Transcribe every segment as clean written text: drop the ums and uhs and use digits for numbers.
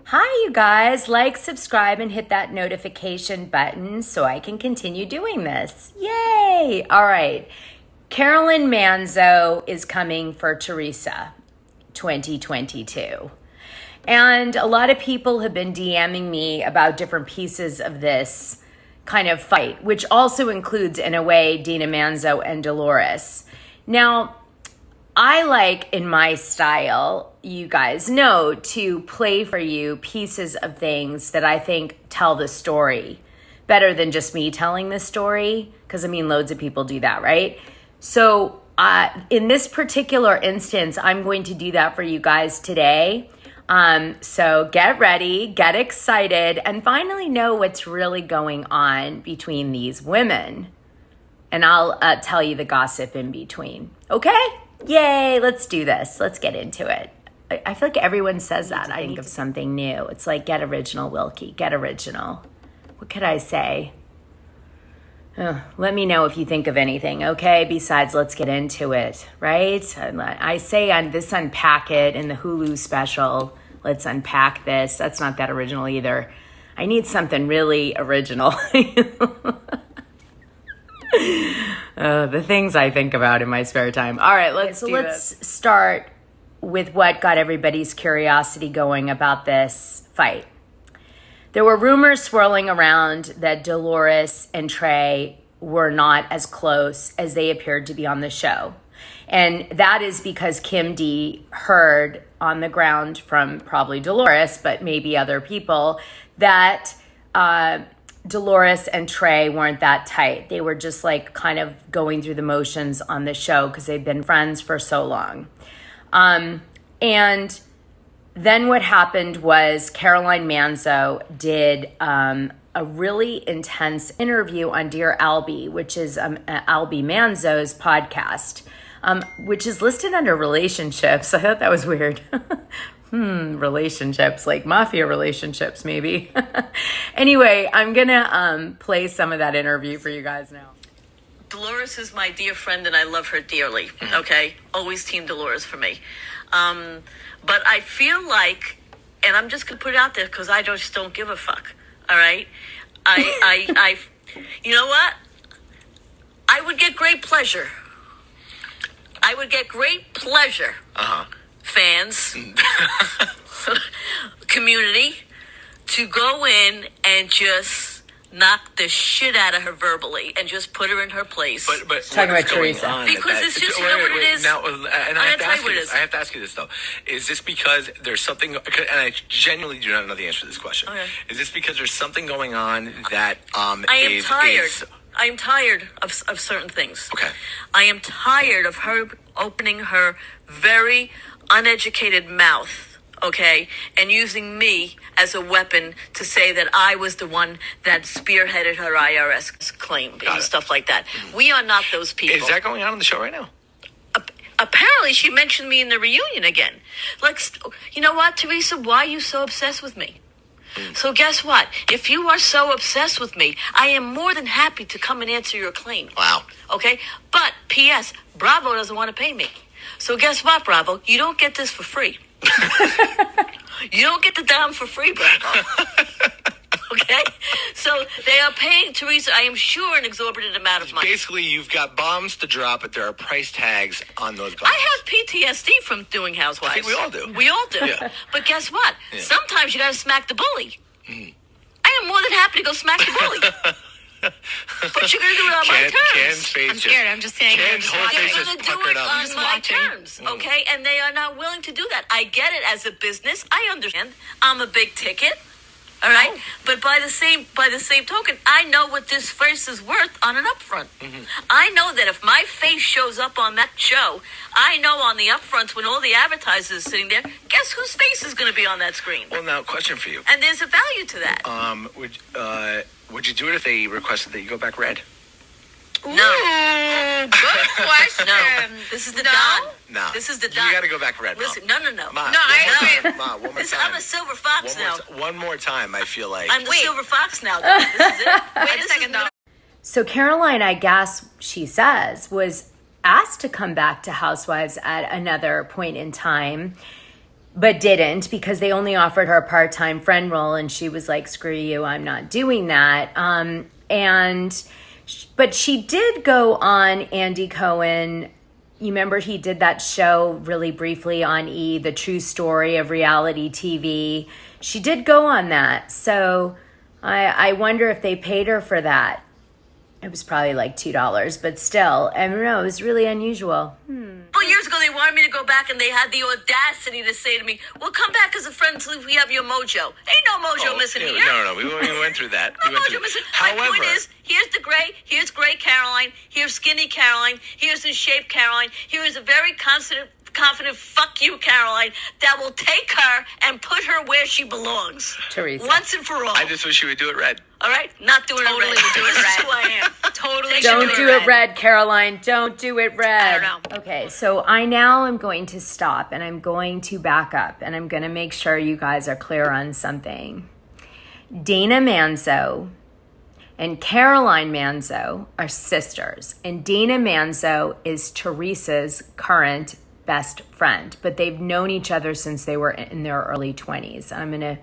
Hi, you guys. Like, subscribe, and hit that notification button so I can continue doing this. Yay! All right. Caroline Manzo is coming for Teresa 2022. And a lot of people have been DMing me about different pieces of this kind of fight, which also includes, in a way, Dina Manzo and Dolores. Now, I like, in my style, you guys know, to play for you pieces of things that I think tell the story better than just me telling the story, because, I mean, loads of people do that, right? So in this particular instance, I'm going to do that for you guys today. So get ready, get excited, and finally know what's really going on between these women. And I'll tell you the gossip in between. Okay? Yay, let's do this. Let's get into it. I feel like everyone says that. I think of something new. It's like, get original, Wilkie. Get original. What could I say? Let me know if you think of anything, okay? Besides, let's get into it, right? I say on this Unpack It in the Hulu special, let's unpack this. That's not that original either. I need something really original. The things I think about in my spare time. All right, let's start with what got everybody's curiosity going about this fight. There were rumors swirling around that Dolores and Trey were not as close as they appeared to be on the show. And that is because Kim D heard on the ground from probably Dolores, but maybe other people, that Dolores and Trey weren't that tight. They were just like kind of going through the motions on the show because they've been friends for so long. And then what happened was Caroline Manzo did a really intense interview on Dear Albie, which is Albie Manzo's podcast, which is listed under relationships. I thought that was weird. Relationships, like mafia relationships, maybe. Anyway, I'm gonna play some of that interview for you guys now. Dolores is my dear friend and I love her dearly, okay? Always Team Dolores for me. But I feel like, and I'm just gonna put it out there because I just don't give a fuck, all right? I you know what? I would get great pleasure. Fans, community, to go in and just knock the shit out of her verbally and just put her in her place. But talking about Teresa, because it's just, you know what it is. Now, and I have to ask you this though: is this because there's something? And I genuinely do not know the answer to this question. Okay. Is this because there's something going on that I am tired. I am tired of certain things. Okay. I am tired of her opening her very uneducated mouth, okay, and using me as a weapon to say that I was the one that spearheaded her IRS claim and stuff like that. We are not those people. Is that going on the show right now? Apparently, she mentioned me in the reunion again. Like, you know what, Teresa? Why are you so obsessed with me? So guess what? If you are so obsessed with me, I am more than happy to come and answer your claim. Wow. Okay? But, P.S., Bravo doesn't want to pay me. So guess what, Bravo? You don't get this for free. You don't get the dime for free, Bravo. Okay? So they are paying Teresa, I am sure, an exorbitant amount of money. Basically, you've got bombs to drop, but there are price tags on those bombs. I have PTSD from doing Housewives. I think we all do. We all do. Yeah. But guess what? Yeah. Sometimes you got to smack the bully. I am more than happy to go smack the bully. But you're going to do it on my terms. I'm scared. I'm just saying. You're going to do it on my terms, okay? And they are not willing to do that. I get it as a business. I understand. I'm a big ticket. All right, but by the same token, I know what this face is worth on an upfront. I know that if my face shows up on that show, I know on the upfronts when all the advertisers are sitting there, guess whose face is going to be on that screen? Well, now, question for you. And there's a value to that. Would you do it if they requested that you go back red? No. Good question. No. This is the Don. No. This is the Don. You got to go back red, Mom. Listen, no. Ma, I agree. Ma, one more Listen, time. I'm a silver fox now. One more time, I feel like. I'm the silver fox now. Don. This is it. Wait a second, though. So Caroline, I guess she says, was asked to come back to Housewives at another point in time. but didn't because they only offered her a part-time friend role, and she was like, screw you, I'm not doing that. But she did go on Andy Cohen. You remember he did that show really briefly on E! The True Story of Reality TV. She did go on that. So I wonder if they paid her for that. It was probably like $2, but still, I don't know, it was really unusual. Well, years ago, they wanted me to go back, and they had the audacity to say to me, well, come back as a friend until we have your mojo. Ain't no mojo missing here. No, we went through that. No mojo missing. My point is, here's gray Caroline, here's skinny Caroline, here's in shape Caroline, here's a very confident fuck you Caroline that will take her and put her where she belongs. Teresa. Once and for all. I just wish you would do it red. All right? Not doing Totally it red. would do it This is red. who I am. Totally. Don't do it red, Caroline. Don't do it red. I don't know. Okay, so I now am going to stop and I'm going to back up and I'm going to make sure you guys are clear on something. Dina Manzo and Caroline Manzo are sisters, and Dina Manzo is Teresa's current best friend, but they've known each other since they were in their early 20s. I'm going to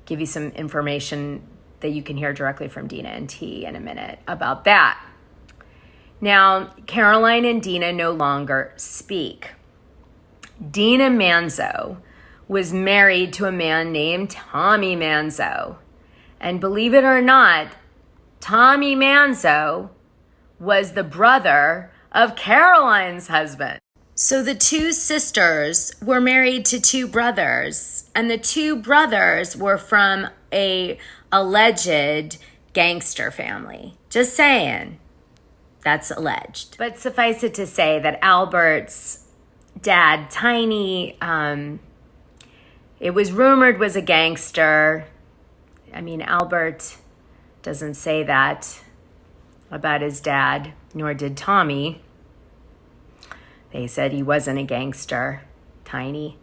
give you some information that you can hear directly from Dina and T in a minute about that. Now, Caroline and Dina no longer speak. Dina Manzo was married to a man named Tommy Manzo. And believe it or not, Tommy Manzo was the brother of Caroline's husband. So the two sisters were married to two brothers, and the two brothers were from a alleged gangster family. Just saying. That's alleged. But suffice it to say that Albert's dad, Tiny, it was rumored was a gangster. I mean, Albert doesn't say that about his dad, nor did Tommy. They said he wasn't a gangster, Tiny.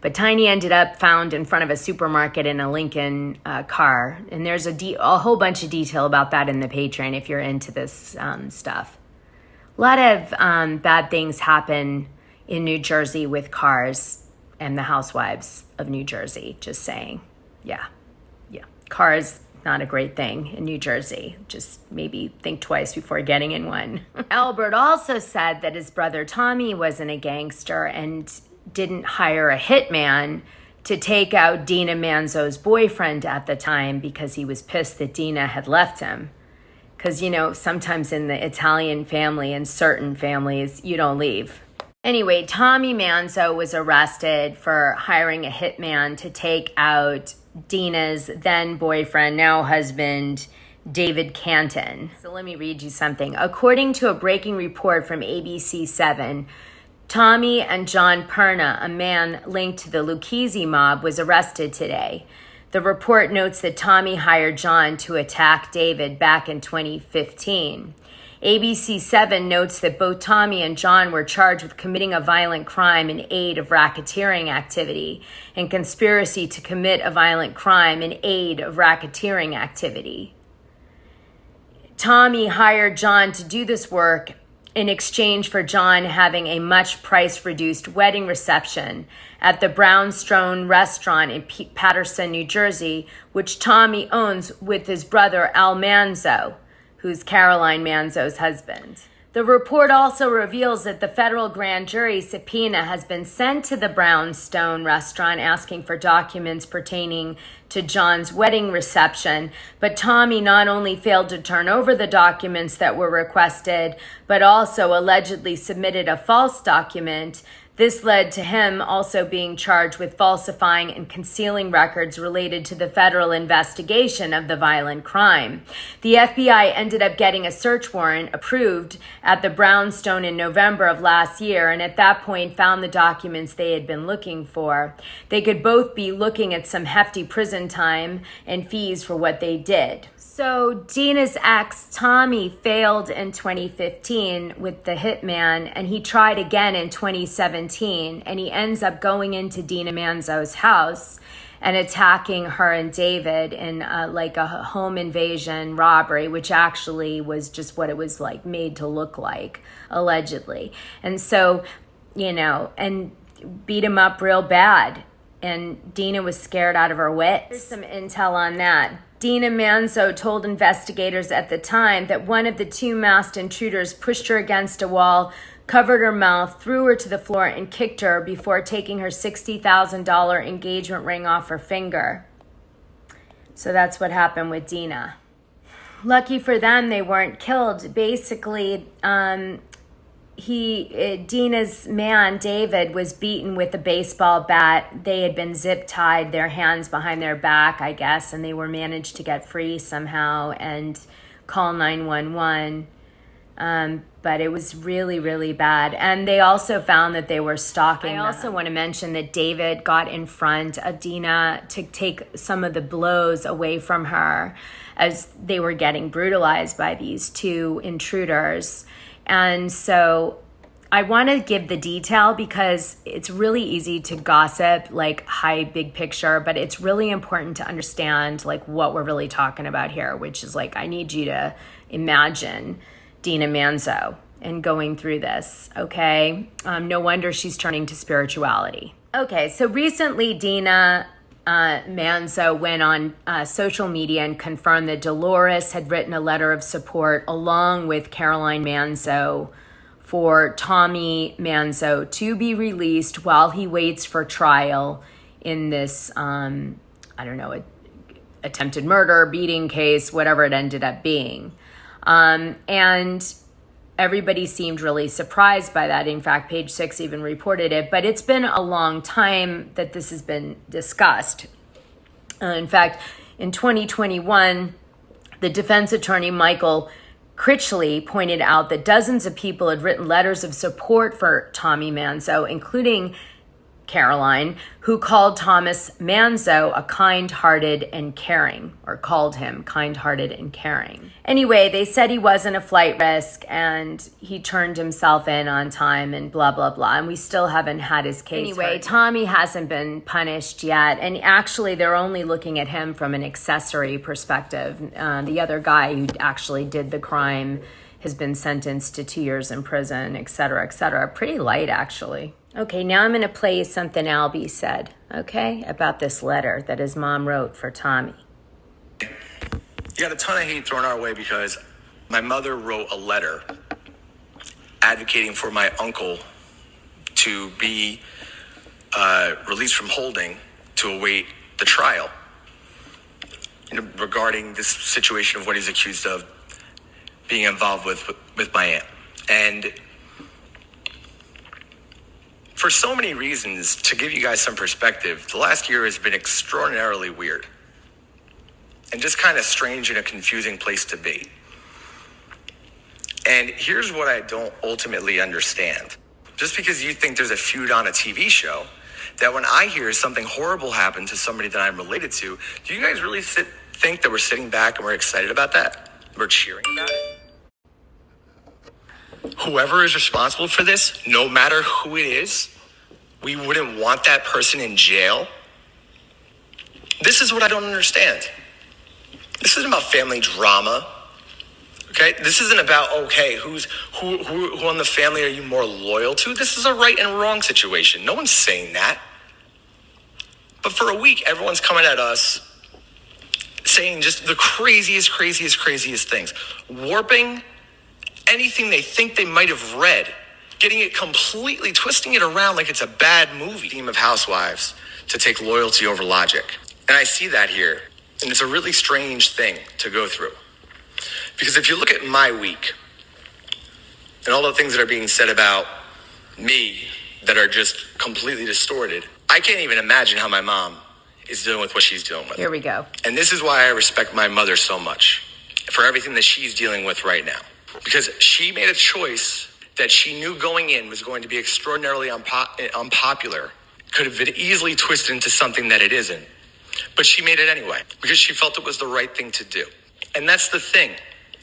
But Tiny ended up found in front of a supermarket in a Lincoln car. And there's a whole bunch of detail about that in the Patreon if you're into this stuff. A lot of bad things happen in New Jersey with cars and the housewives of New Jersey, just saying. Yeah. Cars, not a great thing in New Jersey. Just maybe think twice before getting in one. Albert also said that his brother Tommy wasn't a gangster and didn't hire a hitman to take out Dina Manzo's boyfriend at the time because he was pissed that Dina had left him. Because, you know, sometimes in the Italian family and certain families, you don't leave. Anyway, Tommy Manzo was arrested for hiring a hitman to take out Dina's then boyfriend, now husband, David Canton. So let me read you something. According to a breaking report from ABC7, Tommy and John Perna, a man linked to the Lucchese mob, was arrested today. The report notes that Tommy hired John to attack David back in 2015. ABC7 notes that both Tommy and John were charged with committing a violent crime in aid of racketeering activity and conspiracy to commit a violent crime in aid of racketeering activity. Tommy hired John to do this work in exchange for John having a much price-reduced wedding reception at the Brownstone restaurant in Paterson, New Jersey, which Tommy owns with his brother Al Manzo, who's Caroline Manzo's husband. The report also reveals that the federal grand jury subpoena has been sent to the Brownstone restaurant asking for documents pertaining to John's wedding reception, but Tommy not only failed to turn over the documents that were requested, but also allegedly submitted a false document. This led to him also being charged with falsifying and concealing records related to the federal investigation of the violent crime. The FBI ended up getting a search warrant approved at the Brownstone in November of last year, and at that point found the documents they had been looking for. They could both be looking at some hefty prison time and fees for what they did. So Dina's ex, Tommy, failed in 2015 with the hitman, and he tried again in 2017, and he ends up going into Dina Manzo's house and attacking her and David in like a home invasion robbery, which actually was just what it was like made to look like, allegedly. And so, you know, and beat him up real bad. and Dina was scared out of her wits. Here's some intel on that. Dina Manzo told investigators at the time that one of the two masked intruders pushed her against a wall, covered her mouth, threw her to the floor, and kicked her before taking her $60,000 engagement ring off her finger. So that's what happened with Dina. Lucky for them, they weren't killed. Basically, Dina's man, David, was beaten with a baseball bat. They had been zip-tied, their hands behind their back, I guess, and they were managed to get free somehow and call 911. But it was really, really bad. And they also found that they were stalking them. I also want to mention that David got in front of Dina to take some of the blows away from her as they were getting brutalized by these two intruders. And so I want to give the detail because it's really easy to gossip, like high big picture, but it's really important to understand like what we're really talking about here, which is like, I need you to imagine Dina Manzo and going through this, okay? No wonder she's turning to spirituality. Okay, so recently Dina Manzo went on social media and confirmed that Dolores had written a letter of support along with Caroline Manzo for Tommy Manzo to be released while he waits for trial in this, attempted murder, beating case, whatever it ended up being. And everybody seemed really surprised by that. In fact, Page 6 even reported it, but it's been a long time that this has been discussed. In fact, in 2021, the defense attorney, Michael Critchley, pointed out that dozens of people had written letters of support for Tommy Manzo, including Caroline, who called Thomas Manzo a kind-hearted and caring, or called him kind-hearted and caring. Anyway, they said he wasn't a flight risk and he turned himself in on time and blah, blah, blah. And we still haven't had his case heard. Tommy hasn't been punished yet. And actually, they're only looking at him from an accessory perspective. The other guy who actually did the crime has been sentenced to 2 years in prison, et cetera, et cetera. Pretty light, actually. Okay, now I'm going to play you something Albie said, okay, about this letter that his mom wrote for Tommy. You got a ton of hate thrown our way because my mother wrote a letter advocating for my uncle to be released from holding to await the trial, regarding this situation of what he's accused of being involved with my aunt. And for so many reasons, to give you guys some perspective, the last year has been extraordinarily weird and just kind of strange and a confusing place to be. And here's what I don't ultimately understand. Just because you think there's a feud on a TV show, that when I hear something horrible happen to somebody that I'm related to, do you guys really think that we're sitting back and we're excited about that? We're cheering about it? Whoever is responsible for this, no matter who it is, we wouldn't want that person in jail. This is what I don't understand. This isn't about family drama. Okay? This isn't about, okay, who in the family are you more loyal to? This is a right and wrong situation. No one's saying that. But for a week, everyone's coming at us saying just the craziest things. Warping anything they think they might have read, getting it completely, twisting it around like it's a bad movie. Theme of Housewives, to take loyalty over logic. And I see that here. And it's a really strange thing to go through. Because if you look at my week and all the things that are being said about me that are just completely distorted, I can't even imagine how my mom is dealing with what she's dealing with. Here we go. And this is why I respect my mother so much for everything that she's dealing with right now. Because she made a choice that she knew going in was going to be extraordinarily unpopular. Could have been easily twisted into something that it isn't. But she made it anyway, because she felt it was the right thing to do. And that's the thing,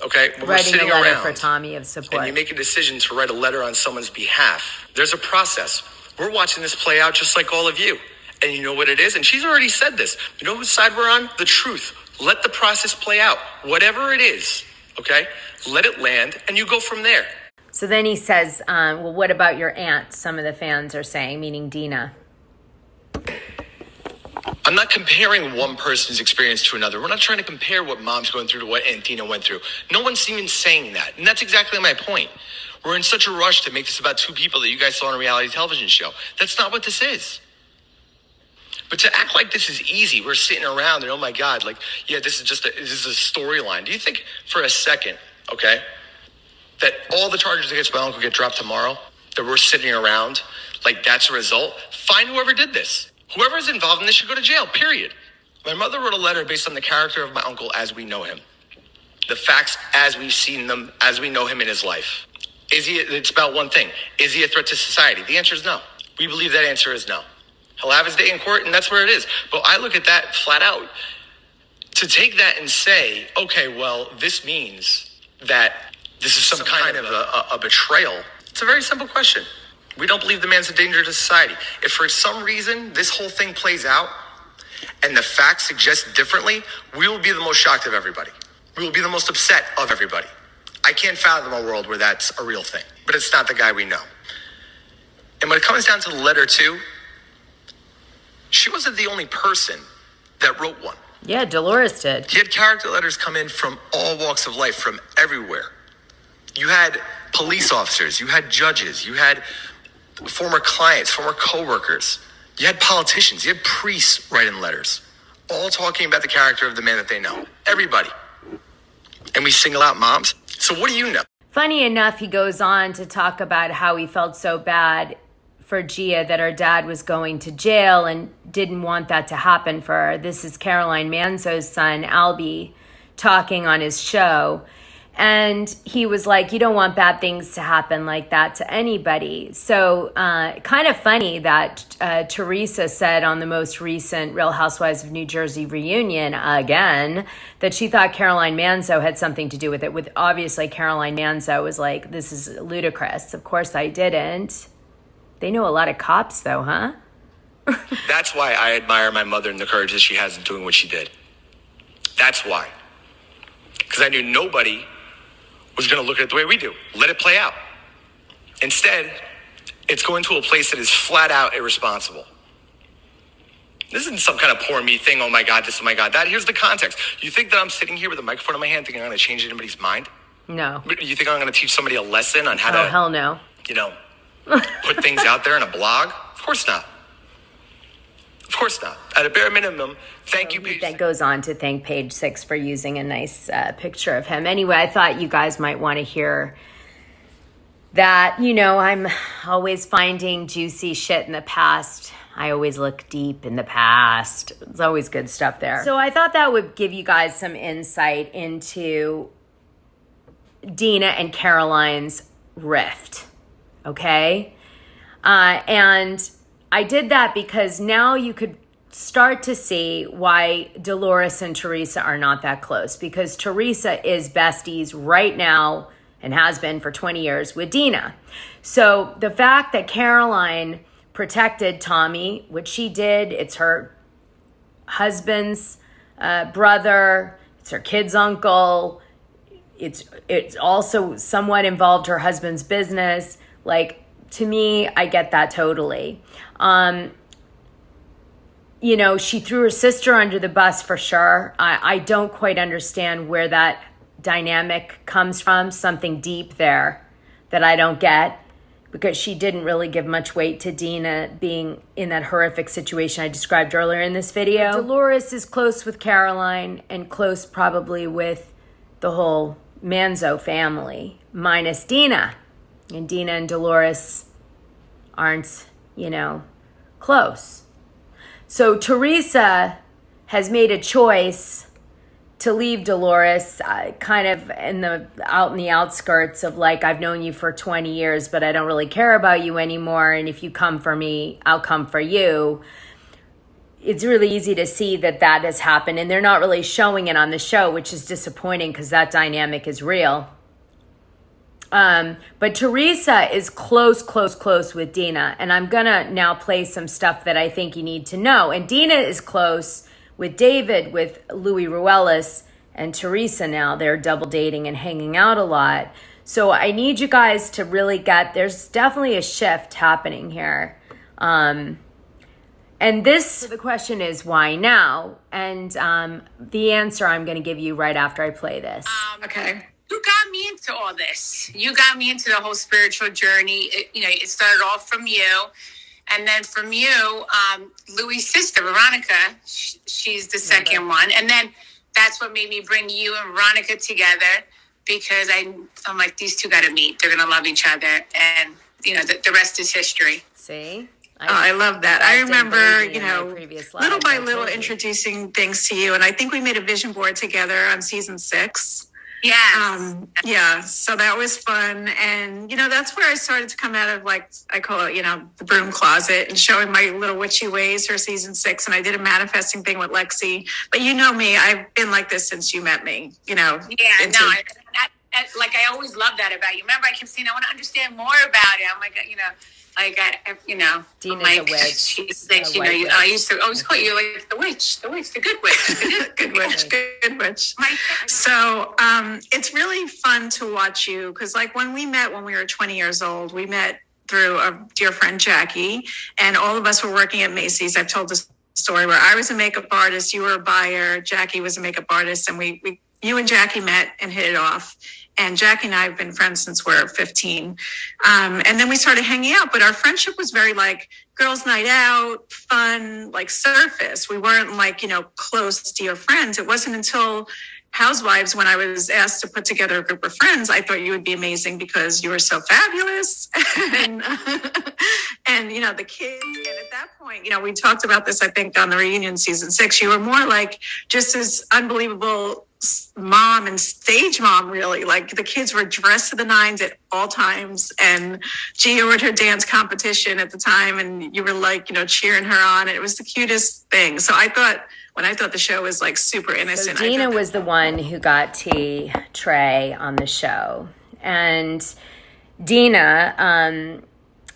okay? When we're sitting Writing a letter around for Tommy of support. and you make a decision to write a letter on someone's behalf, there's a process. We're watching this play out just like all of you. And you know what it is? And she's already said this. You know whose side we're on? The truth. Let the process play out. Whatever it is, okay? Let it land, and you go from there. So then he says, well, what about your aunt? Some of the fans are saying, meaning Dina. I'm not comparing one person's experience to another. We're not trying to compare what mom's going through to what Aunt Dina went through. No one's even saying that. And that's exactly my point. We're in such a rush to make this about two people that you guys saw on a reality television show. That's not what this is. But to act like this is easy, we're sitting around and, oh my God, like, yeah, this is a storyline. Do you think for a second, okay, that all the charges against my uncle get dropped tomorrow, that we're sitting around like that's a result? Find whoever did this. Whoever is involved in this should go to jail, period. My mother wrote a letter based on the character of my uncle as we know him. The facts as we've seen them, as we know him in his life. It's about one thing. Is he a threat to society? The answer is no. We believe that answer is no. He'll have his day in court, and that's where it is. But I look at that flat out. To take that and say, okay, well, this means that this is some kind of a betrayal. It's a very simple question. We don't believe the man's a danger to society. If for some reason this whole thing plays out and the facts suggest differently, we will be the most shocked of everybody. We will be the most upset of everybody. I can't fathom a world where that's a real thing, but it's not the guy we know. And when it comes down to the letter too, she wasn't the only person that wrote one. Yeah, Dolores did. You had character letters come in from all walks of life, from everywhere. You had police officers, you had judges, you had former clients, former coworkers. You had politicians, you had priests writing letters, all talking about the character of the man that they know. Everybody. And we single out moms. So what do you know? Funny enough, he goes on to talk about how he felt so bad for Gia that her dad was going to jail and didn't want that to happen for her. This is Caroline Manzo's son, Albie, talking on his show. And he was like, you don't want bad things to happen like that to anybody. So kind of funny that Teresa said on the most recent Real Housewives of New Jersey reunion, again, that she thought Caroline Manzo had something to do with it. With obviously Caroline Manzo was like, this is ludicrous. Of course I didn't. They know a lot of cops though, huh? That's why I admire my mother and the courage that she has in doing what she did. That's why. Because I knew nobody was going to look at it the way we do. Let it play out. Instead, it's going to a place that is flat out irresponsible. This isn't some kind of poor me thing. Oh my God, this, oh my God, that. Here's the context. You think that I'm sitting here with a microphone in my hand thinking I'm going to change anybody's mind? No. You think I'm going to teach somebody a lesson on how Oh, hell no. Put things out there in a blog? Of course not. Of course not. At a bare minimum, thank you, Page. That goes on to thank Page 6 for using a nice picture of him. Anyway, I thought you guys might want to hear that. I'm always finding juicy shit in the past. I always look deep in the past. It's always good stuff there. So I thought that would give you guys some insight into Dina and Caroline's rift. Okay? And I did that because now you could start to see why Dolores and Teresa are not that close, because Teresa is besties right now and has been for 20 years with Dina. So the fact that Caroline protected Tommy, which she did, it's her husband's brother, it's her kid's uncle, it's also somewhat involved her husband's business. Like, to me, I get that totally. She threw her sister under the bus for sure. I don't quite understand where that dynamic comes from. Something deep there that I don't get, because she didn't really give much weight to Dina being in that horrific situation I described earlier in this video. Dolores is close with Caroline and close probably with the whole Manzo family, minus Dina. And Dina and Dolores aren't, close. So Teresa has made a choice to leave Dolores kind of out in the outskirts of like, I've known you for 20 years, but I don't really care about you anymore. And if you come for me, I'll come for you. It's really easy to see that has happened, and they're not really showing it on the show, which is disappointing because that dynamic is real. But Teresa is close with Dina. And I'm going to now play some stuff that I think you need to know. And Dina is close with David, with Louis Ruelas, and Teresa now. They're double dating and hanging out a lot. So I need you guys to really there's definitely a shift happening here. So the question is, why now? And the answer I'm going to give you right after I play this. Okay. You got me into all this. You got me into the whole spiritual journey. It started off from you. And then from you, Louis' sister, Veronica, she's the second one. And then that's what made me bring you and Veronica together, because I'm like, these two got to meet. They're going to love each other. And, the rest is history. See? I love that. I remember, little by little introducing things to you. And I think we made a vision board together on season 6. Yeah. So that was fun. And, that's where I started to come out of, like, I call it, the broom closet, and showing my little witchy ways for season 6. And I did a manifesting thing with Lexi. But me, I've been like this since you met me, Yeah, I always loved that about you. Remember, I kept saying, I want to understand more about it. I'm like, Dina's like, a witch. She's like, I used to always call you like the witch, the good witch, good witch. So it's really fun to watch you, because like when we met when we were 20 years old, we met through a dear friend, Jackie, and all of us were working at Macy's. I've told this story where I was a makeup artist, you were a buyer, Jackie was a makeup artist, and you and Jackie met and hit it off. And Jackie and I have been friends since we're 15. And then we started hanging out, but our friendship was very like girls' night out, fun, like surface. We weren't like, close dear friends. It wasn't until Housewives, when I was asked to put together a group of friends, I thought you would be amazing because you were so fabulous. and the kids. And at that point, we talked about this, I think, on the reunion season 6. You were more like just this unbelievable mom and stage mom, really. Like the kids were dressed to the nines at all times, and Gia were at her dance competition at the time, and you were like, cheering her on. And it was the cutest thing. So I thought the show was like super innocent. So Dina was the one who got Trey on the show, and Dina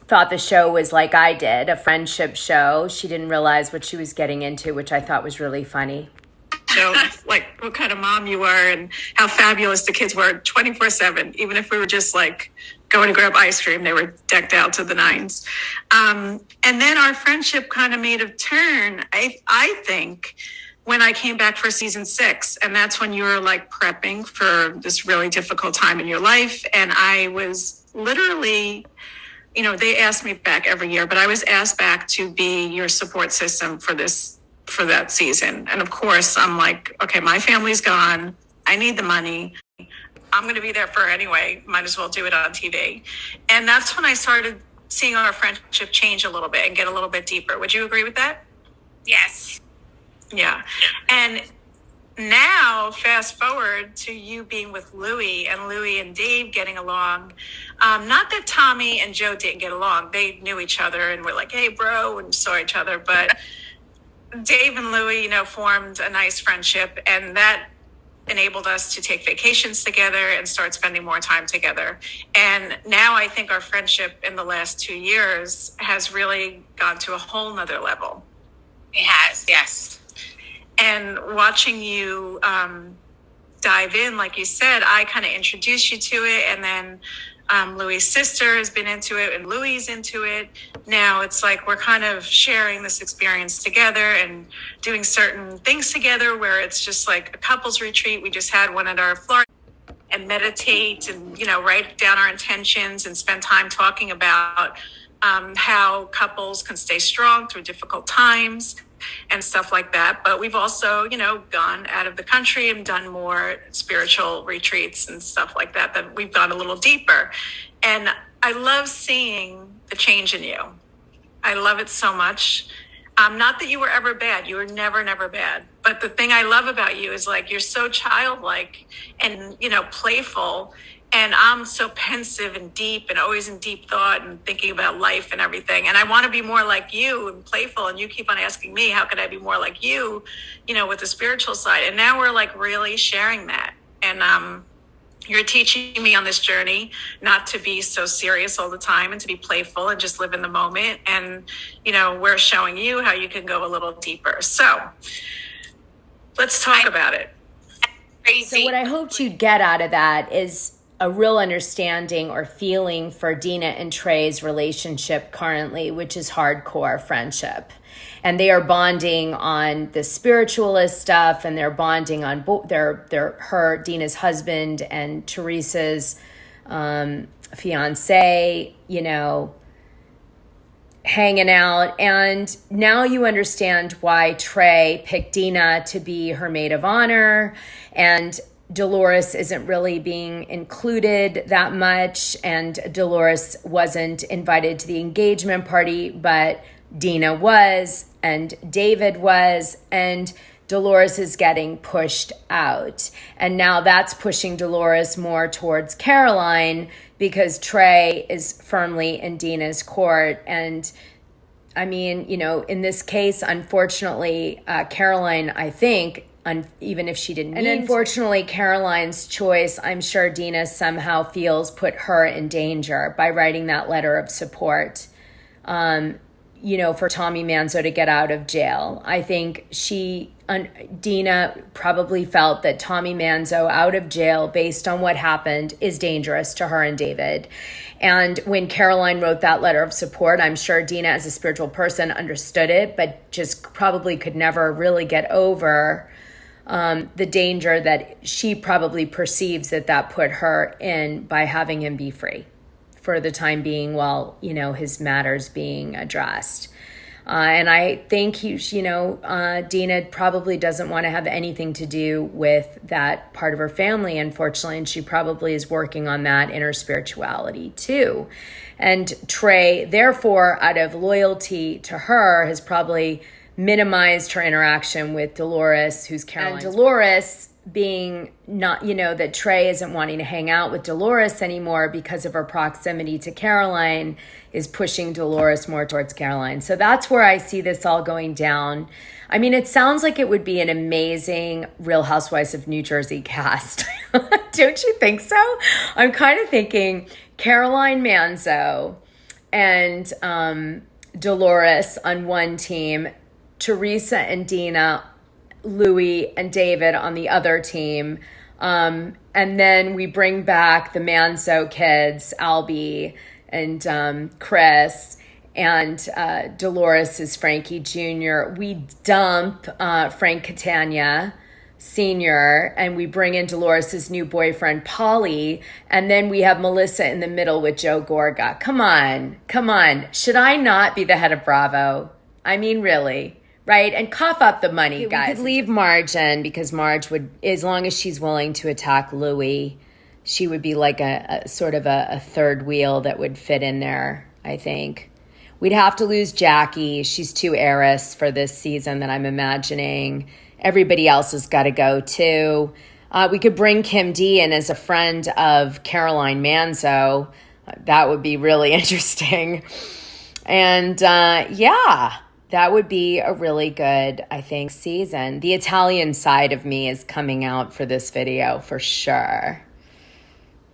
thought the show was like I did, a friendship show. She didn't realize what she was getting into, which I thought was really funny. Like what kind of mom you were and how fabulous the kids were 24/7. Even if we were just like going to grab ice cream, they were decked out to the nines. And then our friendship kind of made a turn, I think, when I came back for season 6. And that's when you were like prepping for this really difficult time in your life. And I was literally, they asked me back every year, but I was asked back to be your support system for that season. And of course, I'm like, okay, my family's gone. I need the money. I'm going to be there for her anyway. Might as well do it on TV. And that's when I started seeing our friendship change a little bit and get a little bit deeper. Would you agree with that? Yes. Yeah. And now, fast forward to you being with Louis and Dave getting along. Not that Tommy and Joe didn't get along. They knew each other and were like, hey, bro, and saw each other. But Dave and Louis, formed a nice friendship, and that enabled us to take vacations together and start spending more time together. And now I think our friendship in the last 2 years has really gone to a whole nother level. It has, yes. And watching you dive in, like you said, I kind of introduced you to it, and then Louis' sister has been into it, and Louis is into it. Now it's like we're kind of sharing this experience together and doing certain things together, where it's just like a couples retreat. We just had one at our Florida, and meditate and, write down our intentions and spend time talking about how couples can stay strong through difficult times and stuff like that. But we've also, gone out of the country and done more spiritual retreats and stuff like that we've gone a little deeper. And I love seeing the change in you. I love it so much. Not that you were ever bad. You were never bad. But the thing I love about you is like, you're so childlike and, playful. And I'm so pensive and deep and always in deep thought and thinking about life and everything. And I want to be more like you and playful. And you keep on asking me, how could I be more like you, with the spiritual side? And now we're like really sharing that. And you're teaching me on this journey not to be so serious all the time and to be playful and just live in the moment. And, we're showing you how you can go a little deeper. So let's talk about it. So what I hoped you'd get out of that is a real understanding or feeling for Dina and Trey's relationship currently, which is hardcore friendship. And they are bonding on the spiritualist stuff, and they're bonding on Dina's husband and Teresa's fiance, hanging out. And now you understand why Trey picked Dina to be her maid of honor, and Dolores isn't really being included that much, and Dolores wasn't invited to the engagement party, but Dina was, and David was, and Dolores is getting pushed out. And now that's pushing Dolores more towards Caroline, because Trey is firmly in Dina's court. And I mean, in this case, unfortunately, Caroline, I think, even if she didn't. And unfortunately, Caroline's choice, I'm sure Dina somehow feels, put her in danger by writing that letter of support, for Tommy Manzo to get out of jail. I think Dina probably felt that Tommy Manzo out of jail, based on what happened, is dangerous to her and David. And when Caroline wrote that letter of support, I'm sure Dina, as a spiritual person, understood it, but just probably could never really get over the danger that she probably perceives that put her in by having him be free for the time being while, his matters being addressed. And I think Dina probably doesn't want to have anything to do with that part of her family, unfortunately, and she probably is working on that in her spirituality too. And Trey, therefore, out of loyalty to her, has probably minimized her interaction with Dolores, who's Caroline's. And Dolores, being not, that Trey isn't wanting to hang out with Dolores anymore because of her proximity to Caroline, is pushing Dolores more towards Caroline. So that's where I see this all going down. I mean, it sounds like it would be an amazing Real Housewives of New Jersey cast. Don't you think so? I'm kind of thinking Caroline Manzo and Dolores on one team, Teresa and Dina, Louis and David on the other team. And then we bring back the Manzo kids, Albie and Chris, and Dolores is Frankie Jr. We dump Frank Catania Sr., and we bring in Dolores' new boyfriend, Polly, and then we have Melissa in the middle with Joe Gorga. Come on. Should I not be the head of Bravo? I mean, really? Right? And cough up the money, guys. We could leave Marge in, because Marge would, as long as she's willing to attack Louis, she would be like a sort of a third wheel that would fit in there, I think. We'd have to lose Jackie. She's too heiress for this season that I'm imagining. Everybody else has got to go too. We could bring Kim D in as a friend of Caroline Manzo. That would be really interesting. And that would be a really good, I think, season. The Italian side of me is coming out for this video for sure.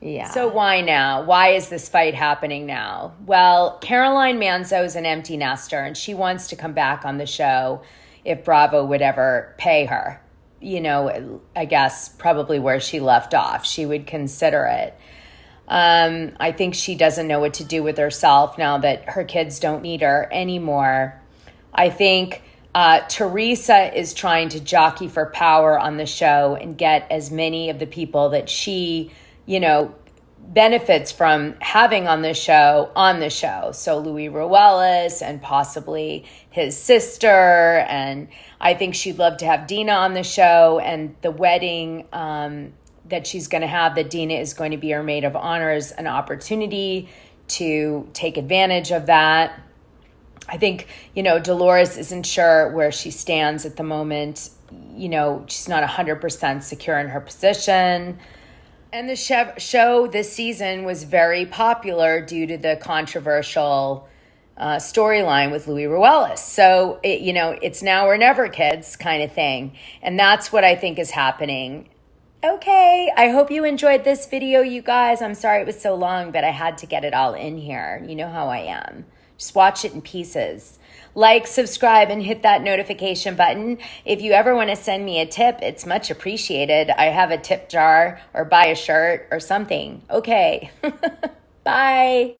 Yeah. So why now? Why is this fight happening now? Well, Caroline Manzo is an empty nester, and she wants to come back on the show if Bravo would ever pay her. I guess probably where she left off. She would consider it. I think she doesn't know what to do with herself now that her kids don't need her anymore. I think Teresa is trying to jockey for power on the show and get as many of the people that she, benefits from having on the show. So Louis Ruelas and possibly his sister. And I think she'd love to have Dina on the show, and the wedding that she's going to have, that Dina is going to be her maid of honor, is an opportunity to take advantage of that. I think, Dolores isn't sure where she stands at the moment. She's not 100% secure in her position. And the show this season was very popular due to the controversial storyline with Louis Ruelas. So, it's now or never, kids, kind of thing. And that's what I think is happening. Okay, I hope you enjoyed this video, you guys. I'm sorry it was so long, but I had to get it all in here. You know how I am. Just watch it in pieces. Like, subscribe, and hit that notification button. If you ever want to send me a tip, it's much appreciated. I have a tip jar, or buy a shirt or something. Okay. Bye.